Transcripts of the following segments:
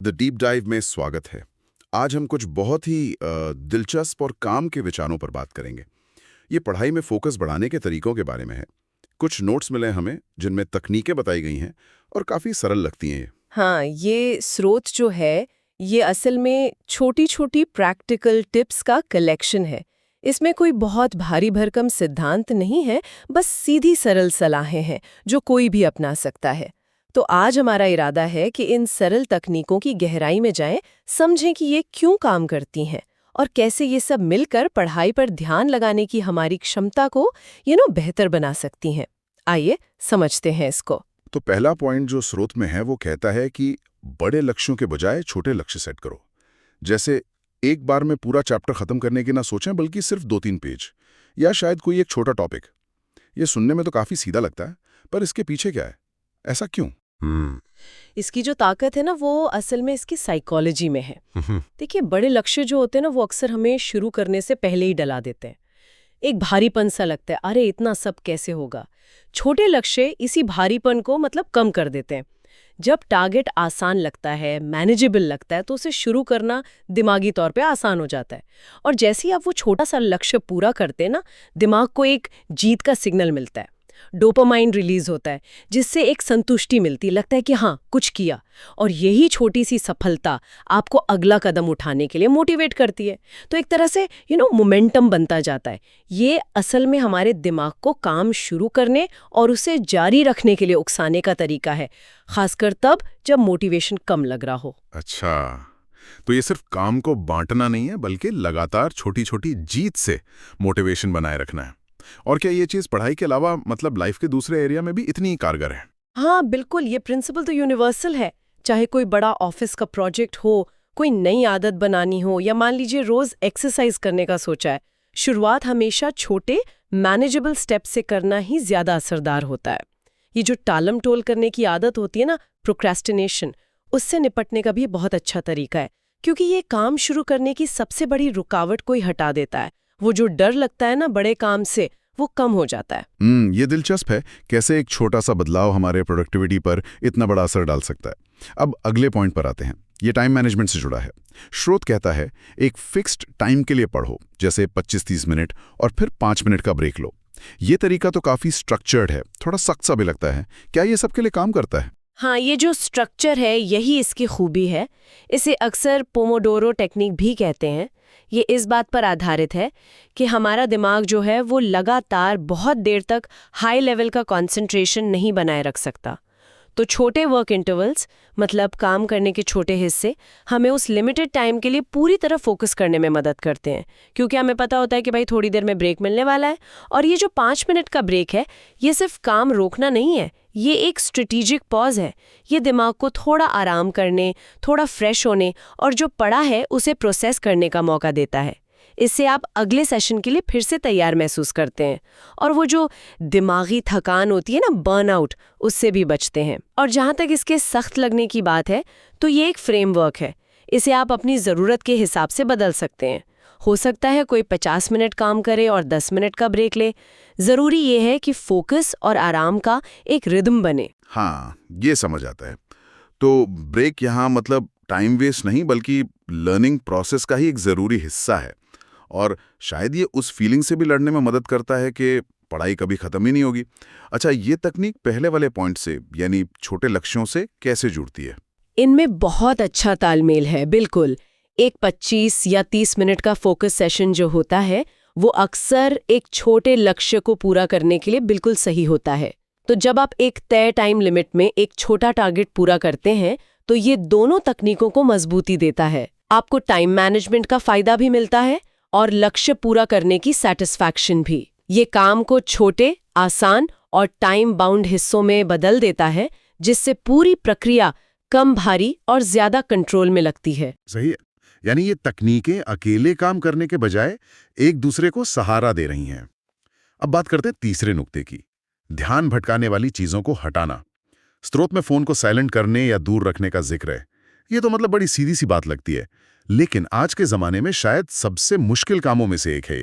The deep dive में स्वागत है। आज हम कुछ बहुत ही दिलचस्प और काम के विचारों पर बात करेंगे। ये पढ़ाई में फोकस बढ़ाने के तरीकों के बारे में है। कुछ नोट्स मिले हमें जिनमें तकनीकें बताई गई हैं और काफ़ी सरल लगती हैं ये। हाँ, ये स्रोत जो है, ये असल में छोटी-छोटी प्रैक्टिकल टिप्स का कलेक्शन है। इसमें कोई बहुत भारी भरकम सिद्धांत नहीं है, बस सीधी सरल सलाहें हैं, जो कोई भी अपना सकता है। तो आज हमारा इरादा है कि इन सरल तकनीकों की गहराई में जाएं, समझें कि ये क्यों काम करती हैं और कैसे ये सब मिलकर पढ़ाई पर ध्यान लगाने की हमारी क्षमता को बेहतर बना सकती हैं। आइए समझते हैं इसको। तो पहला पॉइंट जो स्रोत में है वो कहता है कि बड़े लक्ष्यों के बजाय छोटे लक्ष्य सेट करो। जैसे एक बार में पूरा चैप्टर खत्म करने की ना सोचें, बल्कि सिर्फ 2-3 पेज या शायद कोई एक छोटा टॉपिक। ये सुनने में तो काफ़ी सीधा लगता है, पर इसके पीछे क्या है? ऐसा क्यों? इसकी जो ताकत है ना, वो असल में इसकी साइकोलॉजी में है। देखिए, बड़े लक्ष्य जो होते हैं ना, वो अक्सर हमें शुरू करने से पहले ही डला देते हैं। एक भारीपन सा लगता है, अरे इतना सब कैसे होगा। छोटे लक्ष्य इसी भारीपन को कम कर देते हैं। जब टारगेट आसान लगता है, मैनेजेबल लगता है, तो उसे शुरू करना दिमागी तौर पे आसान हो जाता है। और जैसे ही आप वो छोटा सा लक्ष्य पूरा करते हैं ना, दिमाग को एक जीत का सिग्नल मिलता है। डोपामाइन रिलीज होता है, जिससे एक संतुष्टि मिलती, लगता है कि हाँ, कुछ किया। और यही छोटी सी सफलता आपको अगला कदम उठाने के लिए मोटिवेट करती है। तो एक तरह से मोमेंटम बनता जाता है। ये असल में हमारे दिमाग को काम शुरू करने और उसे जारी रखने के लिए उकसाने का तरीका है, खासकर तब जब मोटिवेशन कम लग रहा हो। अच्छा, तो ये सिर्फ काम को बांटना नहीं है, बल्कि लगातार छोटी छोटी जीत से मोटिवेशन बनाए रखना है। और क्या ये चीज़ पढ़ाई के अलावा लाइफ के दूसरे एरिया में भी इतनी कारगर है? हाँ बिल्कुल, ये प्रिंसिपल तो यूनिवर्सल है। चाहे कोई बड़ा ऑफिस का प्रोजेक्ट हो, कोई नई आदत बनानी हो, या मान लीजिए रोज एक्सरसाइज करने का सोचा है, शुरुआत हमेशा छोटे मैनेजेबल स्टेप से करना ही ज्यादा असरदार होता है। ये जो टालम टोल करने की आदत होती है ना, प्रोक्रेस्टिनेशन, उससे निपटने का भी बहुत अच्छा तरीका है, क्योंकि ये काम शुरू करने की सबसे बड़ी रुकावट को ही हटा देता है। वो जो डर लगता है ना बड़े काम से, वो कम हो जाता है। ये दिलचस्प है कैसे एक छोटा सा बदलाव हमारे प्रोडक्टिविटी पर इतना बड़ा असर डाल सकता है। अब अगले पॉइंट पर आते हैं। ये टाइम मैनेजमेंट से जुड़ा है। स्रोत कहता है एक फिक्स्ड टाइम के लिए पढ़ो, जैसे 25-30 मिनट, और फिर 5 मिनट का ब्रेक लो। ये तरीका तो काफी स्ट्रक्चर्ड है, थोड़ा सख्त सा भी लगता है। क्या ये सबके लिए काम करता है? हाँ, ये जो स्ट्रक्चर है, यही इसकी खूबी है। इसे अक्सर पोमोडोरो टेक्निक भी कहते हैं। ये इस बात पर आधारित है कि हमारा दिमाग जो है, वो लगातार बहुत देर तक हाई लेवल का कंसंट्रेशन नहीं बनाए रख सकता। तो छोटे वर्क इंटरवल्स, मतलब काम करने के छोटे हिस्से, हमें उस लिमिटेड टाइम के लिए पूरी तरह फोकस करने में मदद करते हैं, क्योंकि हमें पता होता है कि भाई थोड़ी देर में ब्रेक मिलने वाला है। और ये जो 5 मिनट का ब्रेक है, ये सिर्फ काम रोकना नहीं है, ये एक स्ट्रेटेजिक पॉज है। ये दिमाग को थोड़ा आराम करने, थोड़ा फ्रेश होने और जो पड़ा है उसे प्रोसेस करने का मौका देता है। इससे आप अगले सेशन के लिए फिर से तैयार महसूस करते हैं और वो जो दिमागी थकान होती है ना, बर्नआउट, उससे भी बचते हैं। और जहाँ तक इसके सख्त लगने की बात है, तो ये एक फ्रेमवर्क है। इसे आप अपनी ज़रूरत के हिसाब से बदल सकते हैं। हो सकता है कोई 50 मिनट काम करे और 10 मिनट का ब्रेक ले। ज़रूरी ये है कि फोकस और आराम का एक रिदम बने। हाँ, ये समझ आता है। तो ब्रेक यहाँ टाइम वेस्ट नहीं, बल्कि लर्निंग प्रोसेस का ही एक ज़रूरी हिस्सा है। और शायद ये उस फीलिंग से भी लड़ने में मदद करता है कि पढ़ाई कभी ख़त्म ही नहीं होगी। अच्छा, ये तकनीक पहले वाले पॉइंट से, यानी छोटे लक्ष्यों से कैसे जुड़ती है? इनमें बहुत अच्छा तालमेल है, बिल्कुल। एक 25 या 30 मिनट का फोकस सेशन जो होता है, वो अक्सर एक छोटे लक्ष्य को पूरा करने के लिए बिल्कुल सही होता है। तो जब आप एक तय टाइम लिमिट में एक छोटा टारगेट पूरा करते हैं, तो ये दोनों तकनीकों को मजबूती देता है। आपको टाइम मैनेजमेंट का फायदा भी मिलता है और लक्ष्य पूरा करने की सेटिस्फैक्शन भी। ये काम को छोटे, आसान और टाइम बाउंड हिस्सों में बदल देता है, जिससे पूरी प्रक्रिया कम भारी और ज्यादा कंट्रोल में लगती है। सही है। यानी ये तकनीकें अकेले काम करने के बजाय एक दूसरे को सहारा दे रही हैं। अब बात करते हैं तीसरे नुक्ते की, ध्यान भटकाने वाली चीजों को हटाना। स्रोत में फोन को साइलेंट करने या दूर रखने का जिक्र है। ये तो बड़ी सीधी सी बात लगती है, लेकिन आज के जमाने में शायद सबसे मुश्किल कामों में से एक है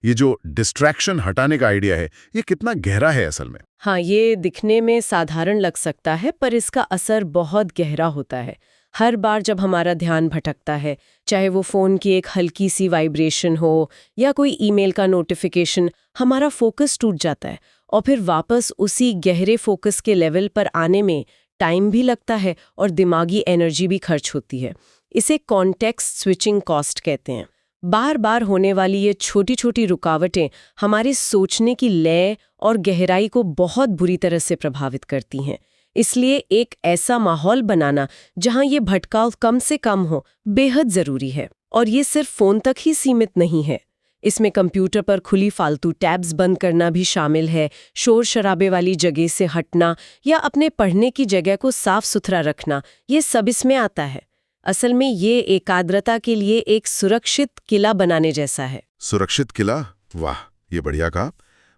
ये जो डिस्ट्रैक्शन हटाने का आइडिया है, ये कितना गहरा है असल में? हाँ, ये दिखने में साधारण लग सकता है, पर इसका असर बहुत गहरा होता है। हर बार जब हमारा ध्यान भटकता है, चाहे वो फ़ोन की एक हल्की सी वाइब्रेशन हो या कोई ईमेल का नोटिफिकेशन, हमारा फोकस टूट जाता है और फिर वापस उसी गहरे फोकस के लेवल पर आने में टाइम भी लगता है और दिमागी एनर्जी भी खर्च होती है। इसे कॉन्टेक्स्ट स्विचिंग कॉस्ट कहते हैं। बार बार होने वाली ये छोटी छोटी रुकावटें हमारे सोचने की लय और गहराई को बहुत बुरी तरह से प्रभावित करती हैं। इसलिए एक ऐसा माहौल बनाना जहां ये भटकाव कम से कम हो, बेहद ज़रूरी है। और ये सिर्फ फ़ोन तक ही सीमित नहीं है। इसमें कंप्यूटर पर खुली फालतू टैब्स बंद करना भी शामिल है, शोर शराबे वाली जगह से हटना या अपने पढ़ने की जगह को साफ सुथरा रखना, ये सब इसमें आता है। असल में ये एकाग्रता के लिए एक सुरक्षित किला बनाने जैसा है। सुरक्षित किला? वाह, ये बढ़िया कहा।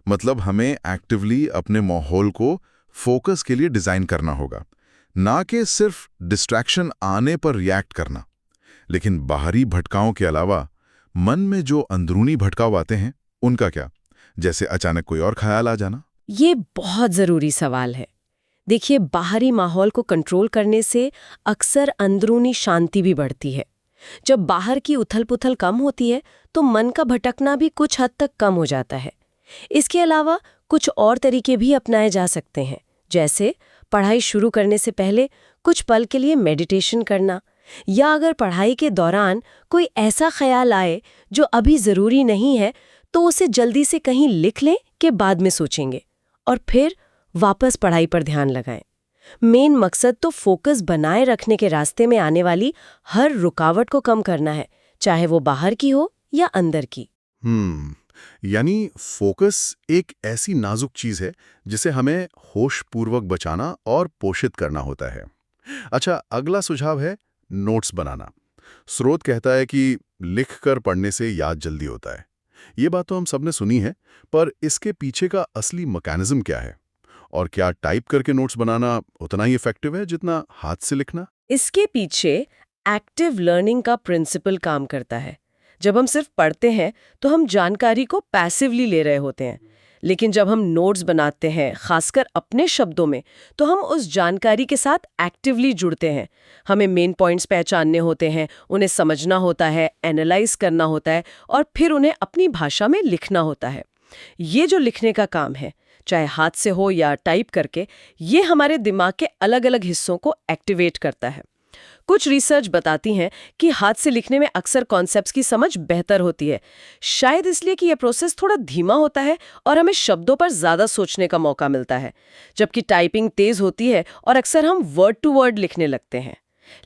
मतलब हमें एक्टिवली अपने माहौल को फोकस के लिए डिजाइन करना होगा, ना कि सिर्फ डिस्ट्रैक्शन आने पर रिएक्ट करना। लेकिन बाहरी भटकाओं के अलावा मन में जो अंदरूनी भटकाव आते हैं, उनका क्या? जैसे अचानक कोई और ख्याल आ जाना। ये बहुत ज़रूरी सवाल है। देखिए, बाहरी माहौल को कंट्रोल करने से अक्सर अंदरूनी शांति भी बढ़ती है। जब बाहर की उथल-पुथल कम होती है, तो मन का भटकना भी कुछ हद तक कम हो जाता है। इसके अलावा कुछ और तरीके भी अपनाए जा सकते हैं, जैसे पढ़ाई शुरू करने से पहले कुछ पल के लिए मेडिटेशन करना, या अगर पढ़ाई के दौरान कोई ऐसा ख्याल आए जो अभी ज़रूरी नहीं है, तो उसे जल्दी से कहीं लिख लें कि बाद में सोचेंगे, और फिर वापस पढ़ाई पर ध्यान लगाएं। मेन मकसद तो फोकस बनाए रखने के रास्ते में आने वाली हर रुकावट को कम करना है, चाहे वो बाहर की हो या अंदर की। यानी फोकस एक ऐसी नाजुक चीज है जिसे हमें होशपूर्वक बचाना और पोषित करना होता है। अच्छा, अगला सुझाव है नोट्स बनाना। स्रोत कहता है कि लिखकर पढ़ने से याद जल्दी होता है। ये बात तो हम सबने सुनी है, पर इसके पीछे का असली मैकेनिज्म क्या है? और क्या टाइप करके नोट्स बनाना उतना ही इफेक्टिव है जितना हाथ से लिखना? इसके पीछे एक्टिव लर्निंग का प्रिंसिपल काम करता है। जब हम सिर्फ पढ़ते हैं तो हम जानकारी को पैसिवली ले रहे होते हैं, लेकिन जब हम नोट्स बनाते हैं, खासकर अपने शब्दों में, तो हम उस जानकारी के साथ एक्टिवली जुड़ते हैं। हमें मेन पॉइंट्स पहचानने होते हैं, उन्हें समझना होता है, एनालाइज करना होता है और फिर उन्हें अपनी भाषा में लिखना होता है। ये जो लिखने का काम है, चाहे हाथ से हो या टाइप करके, ये हमारे दिमाग के अलग अलग हिस्सों को एक्टिवेट करता है। कुछ रिसर्च बताती हैं कि हाथ से लिखने में अक्सर कॉन्सेप्ट्स की समझ बेहतर होती है, शायद इसलिए कि यह प्रोसेस थोड़ा धीमा होता है और हमें शब्दों पर ज़्यादा सोचने का मौका मिलता है, जबकि टाइपिंग तेज़ होती है और अक्सर हम वर्ड टू वर्ड लिखने लगते हैं।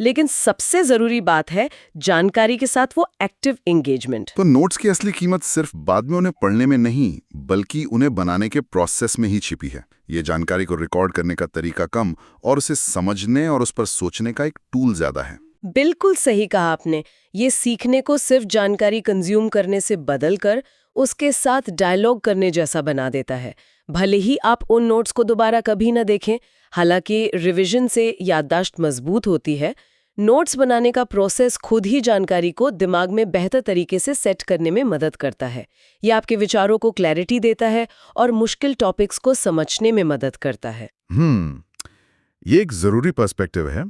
लेकिन सबसे ज़रूरी बात है जानकारी के साथ वो एक्टिव एंगेजमेंट। तो नोट्स की असली कीमत सिर्फ बाद में उन्हें पढ़ने में नहीं, बल्कि उन्हें बनाने के प्रोसेस में ही छिपी है। ये जानकारी को रिकॉर्ड करने का तरीका कम और उसे समझने और उस पर सोचने का एक टूल ज्यादा है। बिल्कुल सही कहा आपने। ये सीखने को सिर्फ जानकारी कंज्यूम करने से बदलकर उसके साथ डायलॉग करने जैसा बना देता है। भले ही आप उन नोट्स को दोबारा कभी न देखें, हालांकि रिवीजन से याददाश्त मजबूत होती है, नोट्स बनाने का प्रोसेस खुद ही जानकारी को दिमाग में बेहतर तरीके से सेट करने में मदद करता है। यह आपके विचारों को क्लैरिटी देता है और मुश्किल टॉपिक्स को समझने में मदद करता है। ये एक जरूरी पर्सपेक्टिव है।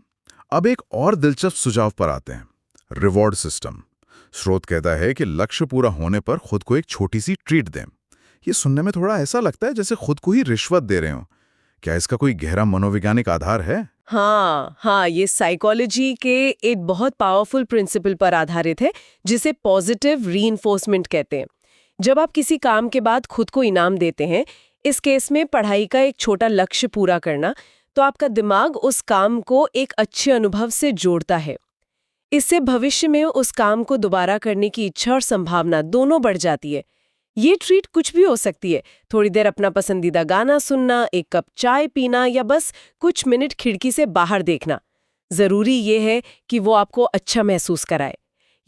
अब एक और दिलचस्प सुझाव पर आते हैं, रिवॉर्ड सिस्टम। स्रोत कहता है कि लक्ष्य पूरा होने पर खुद को एक छोटी सी ट्रीट दें। ये सुनने में थोड़ा ऐसा लगता है जैसे खुद को ही रिश्वत दे रहे हो। क्या इसका कोई गहरा मनोवैज्ञानिक आधार है? हाँ, ये साइकोलॉजी के एक बहुत पावरफुल प्रिंसिपल पर आधारित है, जिसे पॉजिटिव रीइंफोर्समेंट कहते हैं। जब आप किसी काम के बाद खुद को इनाम देते हैं, इस केस में पढ़ाई का एक छोटा लक्ष्य पूरा करना, तो आपका दिमाग उस काम को एक अच्छे अनुभव से जोड़ता है। इससे भविष्य में उस काम को दोबारा करने की इच्छा और संभावना दोनों बढ़ जाती है। ये ट्रीट कुछ भी हो सकती है, थोड़ी देर अपना पसंदीदा गाना सुनना, एक कप चाय पीना या बस कुछ मिनट खिड़की से बाहर देखना। जरूरी ये है कि वो आपको अच्छा महसूस कराए।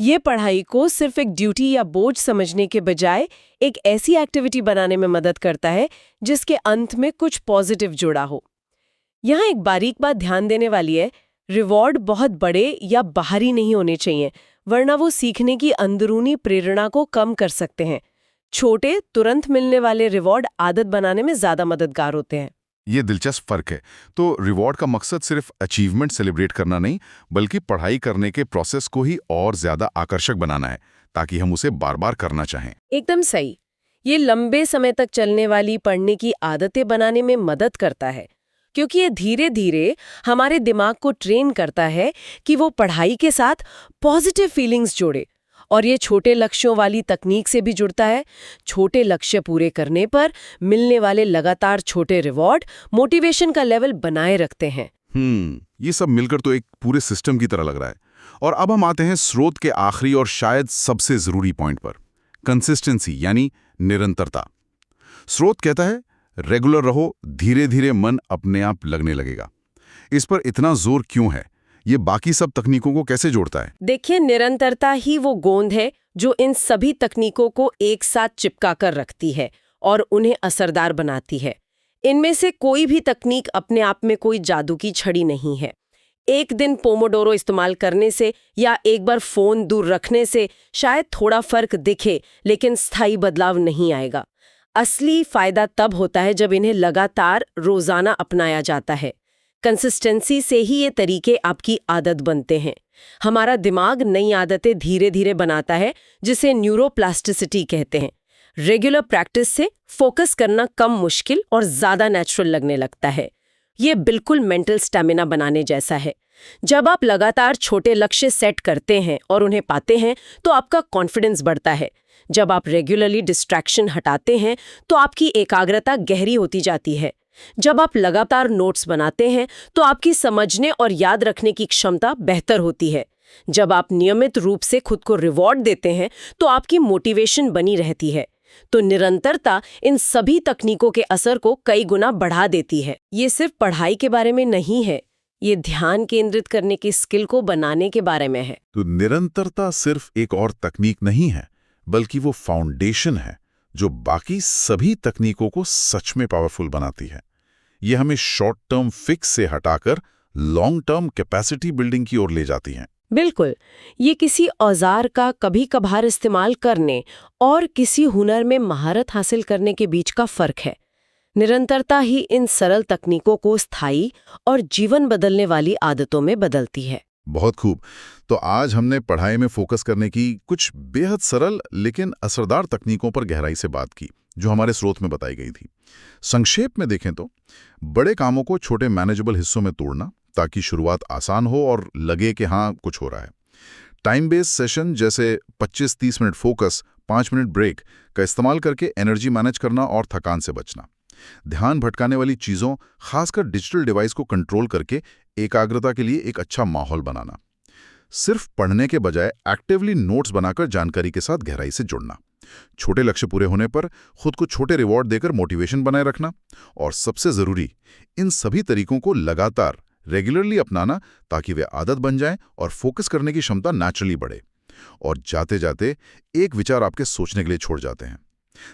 ये पढ़ाई को सिर्फ एक ड्यूटी या बोझ समझने के बजाय एक ऐसी एक्टिविटी बनाने में मदद करता है जिसके अंत में कुछ पॉजिटिव जुड़ा हो। यहाँ एक बारीक बात ध्यान देने वाली है, रिवॉर्ड बहुत बड़े या बाहरी नहीं होने चाहिए, वरना वो सीखने की अंदरूनी प्रेरणा को कम कर सकते हैं। छोटे, तुरंत मिलने वाले रिवॉर्ड आदत बनाने में ज्यादा मददगार होते हैं। ये दिलचस्प फर्क है। तो रिवॉर्ड का मकसद सिर्फ अचीवमेंट सेलिब्रेट करना नहीं, बल्कि पढ़ाई करने के प्रोसेस को ही और ज्यादा आकर्षक बनाना है, ताकि हम उसे बार बार करना चाहें। एकदम सही। ये लंबे समय तक चलने वाली पढ़ने की आदतें बनाने में मदद करता है, क्योंकि ये धीरे धीरे हमारे दिमाग को ट्रेन करता है कि वो पढ़ाई के साथ पॉजिटिव फीलिंग्स जोड़े। और ये छोटे लक्ष्यों वाली तकनीक से भी जुड़ता है। छोटे लक्ष्य पूरे करने पर मिलने वाले लगातार छोटे रिवॉर्ड मोटिवेशन का लेवल बनाए रखते हैं। ये सब मिलकर तो एक पूरे सिस्टम की तरह लग रहा है। और अब हम आते हैं स्रोत के आखिरी और शायद सबसे जरूरी पॉइंट पर, कंसिस्टेंसी यानी निरंतरता। स्रोत कहता है रेगुलर रहो, धीरे धीरे मन अपने आप लगने लगेगा। इस पर इतना जोर क्यों है? ये बाकी सब तकनीकों को कैसे जोड़ता है? देखिए, निरंतरता ही वो गोंद है जो इन सभी तकनीकों को एक साथ चिपका कर रखती है और उन्हें असरदार बनाती है। इनमें से कोई भी तकनीक अपने आप में कोई जादू की छड़ी नहीं है। एक दिन पोमोडोरो इस्तेमाल करने से या एक बार फोन दूर रखने से शायद थोड़ा फर्क दिखे, लेकिन स्थायी बदलाव नहीं आएगा। असली फायदा तब होता है जब इन्हें लगातार रोजाना अपनाया जाता है। कंसिस्टेंसी से ही ये तरीके आपकी आदत बनते हैं। हमारा दिमाग नई आदतें धीरे धीरे बनाता है, जिसे न्यूरोप्लास्टिसिटी कहते हैं। रेगुलर प्रैक्टिस से फोकस करना कम मुश्किल और ज्यादा नेचुरल लगने लगता है। ये बिल्कुल मेंटल स्टैमिना बनाने जैसा है। जब आप लगातार छोटे लक्ष्य सेट करते हैं और उन्हें पाते हैं, तो आपका कॉन्फिडेंस बढ़ता है। जब आप रेगुलरली डिस्ट्रैक्शन हटाते हैं, तो आपकी एकाग्रता गहरी होती जाती है। जब आप लगातार नोट्स बनाते हैं, तो आपकी समझने और याद रखने की क्षमता बेहतर होती है। जब आप नियमित रूप से खुद को रिवॉर्ड देते हैं, तो आपकी मोटिवेशन बनी रहती है। तो निरंतरता इन सभी तकनीकों के असर को कई गुना बढ़ा देती है। ये सिर्फ पढ़ाई के बारे में नहीं है, ये ध्यान केंद्रित करने की स्किल को बनाने के बारे में है। तो निरंतरता सिर्फ एक और तकनीक नहीं है, बल्कि वो फाउंडेशन है जो बाकी सभी तकनीकों को सच में पावरफुल बनाती है। ये हमें शॉर्ट टर्म फिक्स से हटाकर लॉन्ग टर्म कैपेसिटी बिल्डिंग की ओर ले जाती हैं। बिल्कुल, ये किसी औजार का कभी कभार इस्तेमाल करने और किसी हुनर में महारत हासिल करने के बीच का फर्क है। निरंतरता ही इन सरल तकनीकों को स्थायी और जीवन बदलने वाली आदतों में बदलती है। बहुत खूब। तो आज हमने पढ़ाई में फोकस करने की कुछ बेहद सरल लेकिन असरदार तकनीकों पर गहराई से बात की, जो हमारे स्रोत में बताई गई थी। संक्षेप में देखें तो बड़े कामों को छोटे मैनेजेबल हिस्सों में तोड़ना, ताकि शुरुआत आसान हो और लगे कि हाँ कुछ हो रहा है। टाइम बेस्ड सेशन जैसे 25-30 मिनट फोकस, 5 मिनट ब्रेक का इस्तेमाल करके एनर्जी मैनेज करना और थकान से बचना। ध्यान भटकाने वाली चीज़ों, खासकर डिजिटल डिवाइस को कंट्रोल करके एकाग्रता के लिए एक अच्छा माहौल बनाना। सिर्फ पढ़ने के बजाय एक्टिवली नोट्स बनाकर जानकारी के साथ गहराई से जुड़ना। छोटे लक्ष्य पूरे होने पर खुद को छोटे रिवॉर्ड देकर मोटिवेशन बनाए रखना। और सबसे ज़रूरी, इन सभी तरीकों को लगातार रेगुलरली अपनाना, ताकि वे आदत बन जाएं और फोकस करने की क्षमता नेचुरली बढ़े। और जाते जाते एक विचार आपके सोचने के लिए छोड़ जाते हैं।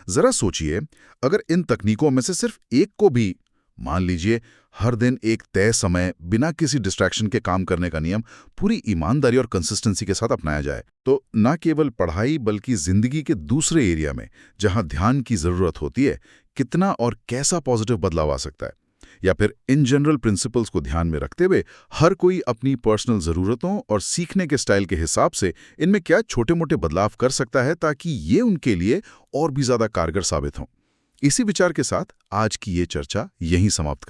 जरा सोचिए, अगर इन तकनीकों में से सिर्फ एक को भी, मान लीजिए हर दिन एक तय समय बिना किसी डिस्ट्रैक्शन के काम करने का नियम पूरी ईमानदारी और कंसिस्टेंसी के साथ अपनाया जाए, तो न केवल पढ़ाई बल्कि जिंदगी के दूसरे एरिया में जहां ध्यान की जरूरत होती है, कितना और कैसा पॉजिटिव बदलाव आ सकता है। या फिर इन जनरल प्रिंसिपल्स को ध्यान में रखते हुए हर कोई अपनी पर्सनल ज़रूरतों और सीखने के स्टाइल के हिसाब से इनमें क्या छोटे मोटे बदलाव कर सकता है, ताकि ये उनके लिए और भी ज़्यादा कारगर साबित हों। इसी विचार के साथ आज की ये चर्चा यहीं समाप्त